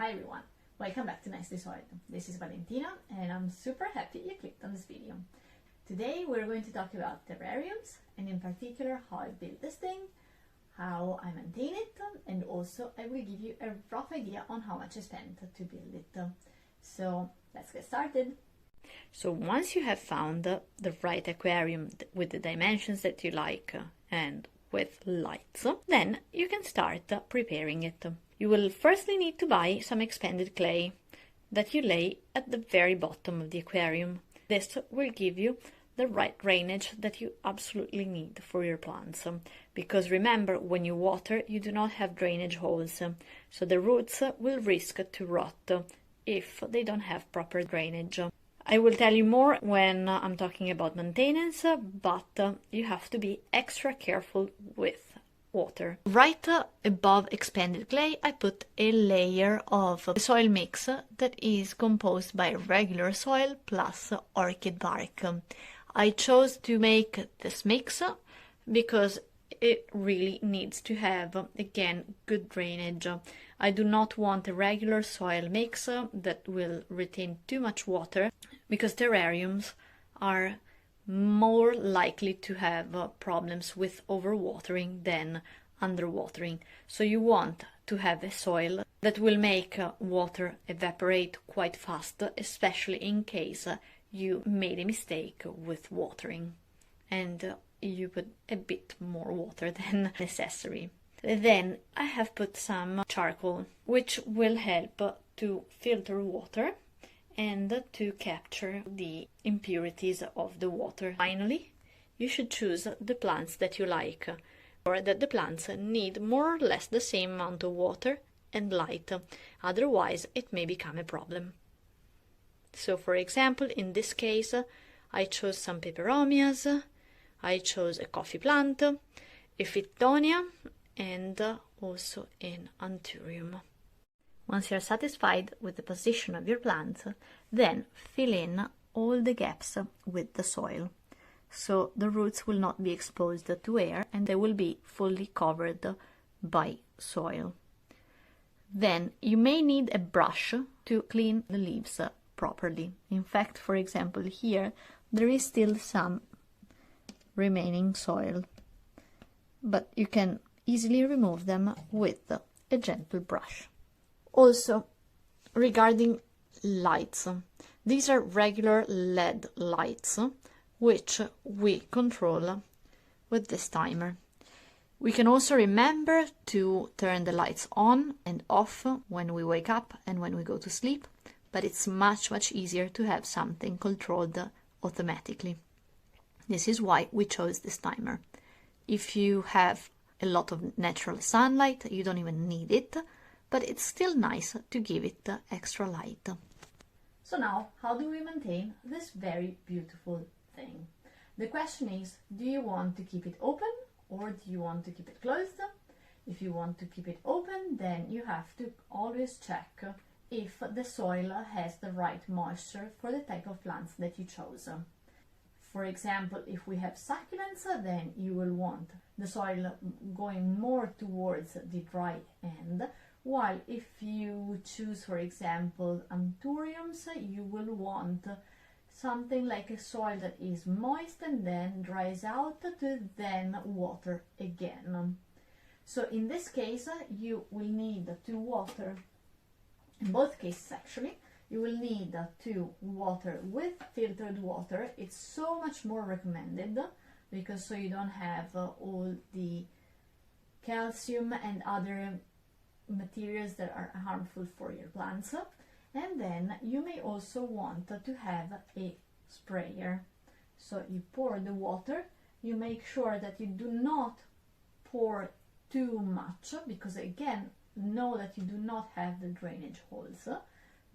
Hi everyone, welcome back to Nicely Soiled. This is Valentina and I'm super happy you clicked on this video. Today we're going to talk about terrariums and in particular how I build this thing, how I maintain it, and also I will give you a rough idea on how much I spent to build it. So let's get started. So once you have found the right aquarium with the dimensions that you like and with lights, then you can start preparing it. You will firstly need to buy some expanded clay that you lay at the very bottom of the aquarium. This will give you the right drainage that you absolutely need for your plants. Because remember, when you water, you do not have drainage holes, so the roots will risk to rot if they don't have proper drainage. I will tell you more when I'm talking about maintenance, but you have to be extra careful with water. Right above expanded clay, I put a layer of soil mix that is composed by regular soil plus orchid bark. I chose to make this mix because it really needs to have, again, good drainage. I do not want a regular soil mix that will retain too much water, because terrariums are more likely to have problems with overwatering than underwatering. So you want to have a soil that will make water evaporate quite fast, especially in case you made a mistake with watering and you put a bit more water than necessary. Then I have put some charcoal, which will help to filter water and to capture the impurities of the water. Finally, you should choose the plants that you like, or that the plants need more or less the same amount of water and light, otherwise it may become a problem. So for example, in this case, I chose some peperomias, I chose a coffee plant, a Fittonia, and also an anthurium. Once you are satisfied with the position of your plants, then fill in all the gaps with the soil. So the roots will not be exposed to air and they will be fully covered by soil. Then you may need a brush to clean the leaves properly. In fact, for example, here there is still some remaining soil, but you can easily remove them with a gentle brush. Also, regarding lights, these are regular LED lights, which we control with this timer. We can also remember to turn the lights on and off when we wake up and when we go to sleep, but it's much easier to have something controlled automatically. This is why we chose this timer. If you have a lot of natural sunlight, you don't even need it, but it's still nice to give it extra light. So now, how do we maintain this very beautiful thing? The question is, do you want to keep it open or do you want to keep it closed? If you want to keep it open, then you have to always check if the soil has the right moisture for the type of plants that you chose. For example, if we have succulents, then you will want the soil going more towards the dry end, while if you choose, for example, anthuriums, you will want something like a soil that is moist and then dries out to then water again. So in this case, you will need to water, in both cases actually, you will need to water with filtered water. It's so much more recommended because so you don't have all the calcium and other materials that are harmful for your plants. And then you may also want to have a sprayer. So you pour the water, you make sure that you do not pour too much, because again, know that you do not have the drainage holes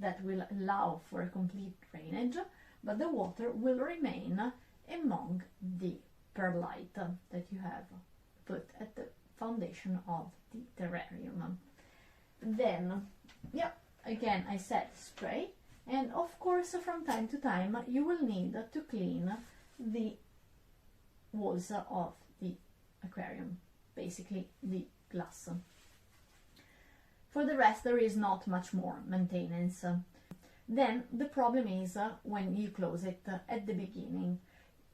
that will allow for a complete drainage, but the water will remain among the perlite that you have put at the foundation of the terrarium. Then, yeah, again I said spray, and of course from time to time you will need to clean the walls of the aquarium, basically the glass. For the rest, there is not much more maintenance. Then the problem is when you close it at the beginning.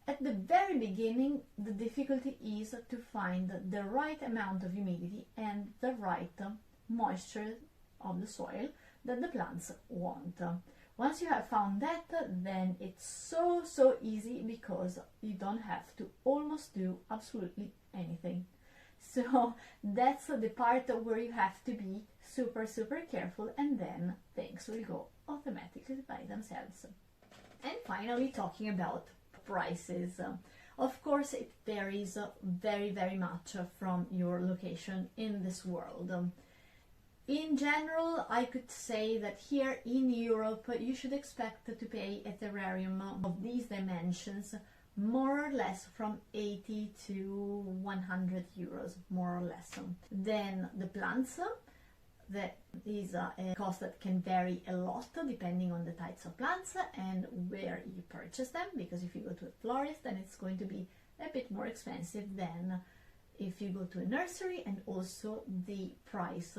At the very beginning, the difficulty is to find the right amount of humidity and the right moisture of the soil that the plants want. Once you have found that, then it's so easy, because you don't have to almost do absolutely anything. So that's the part where you have to be super careful, and then things will go automatically by themselves. And finally, talking about prices. Of course, it varies very much from your location in this world. In general, I could say that here in Europe, you should expect to pay a terrarium of these dimensions more or less from 80 to 100 euros, more or less. Then the plants, that is a cost that can vary a lot depending on the types of plants and where you purchase them, because if you go to a florist, then it's going to be a bit more expensive than if you go to a nursery, and also the price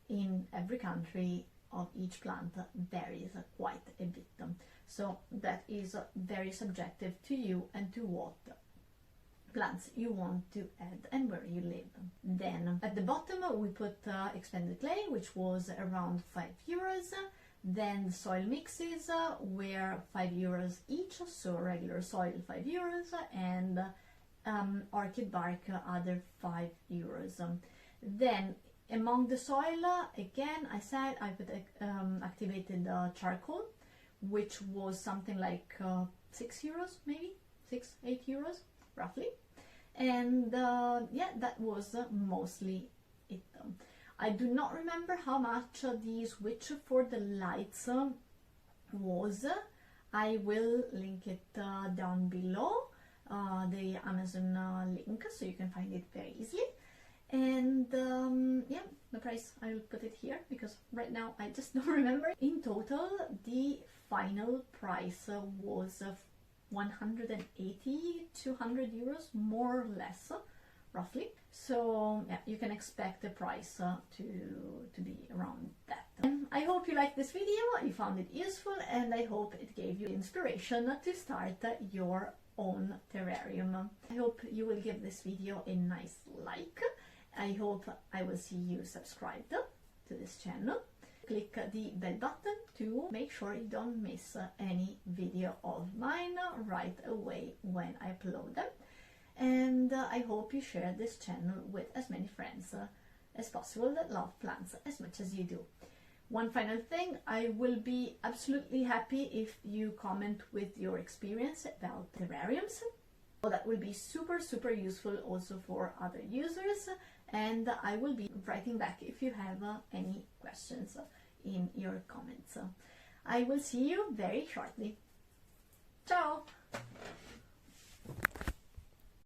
in every country of each plant varies quite a bit. So that is very subjective to you and to what plants you want to add and where you live. Then at the bottom we put expanded clay, which was around 5 euros. Then soil mixes were 5 euros each, so regular soil 5 euros, and orchid bark other 5 euros. Then among the soil, again, I said I put activated charcoal, which was something like 6 euros, maybe 8 euros roughly. And yeah, that was mostly it. I do not remember how much the switch for the lights was. I will link it down below, the Amazon link, so you can find it very easily. And yeah, the price, I will put it here because right now I just don't remember. In total, the final price was 180, 200 euros, more or less, roughly. So yeah, you can expect the price to be around that. And I hope you liked this video, you found it useful, and I hope it gave you inspiration to start your own terrarium. I hope you will give this video a nice like. I hope I will see you subscribed to this channel. Click the bell button to make sure you don't miss any video of mine right away when I upload them. And I hope you share this channel with as many friends as possible that love plants as much as you do. One final thing, I will be absolutely happy if you comment with your experience about terrariums. So that will be super useful also for other users, and I will be writing back if you have any questions in your comments. I will see you very shortly. Ciao!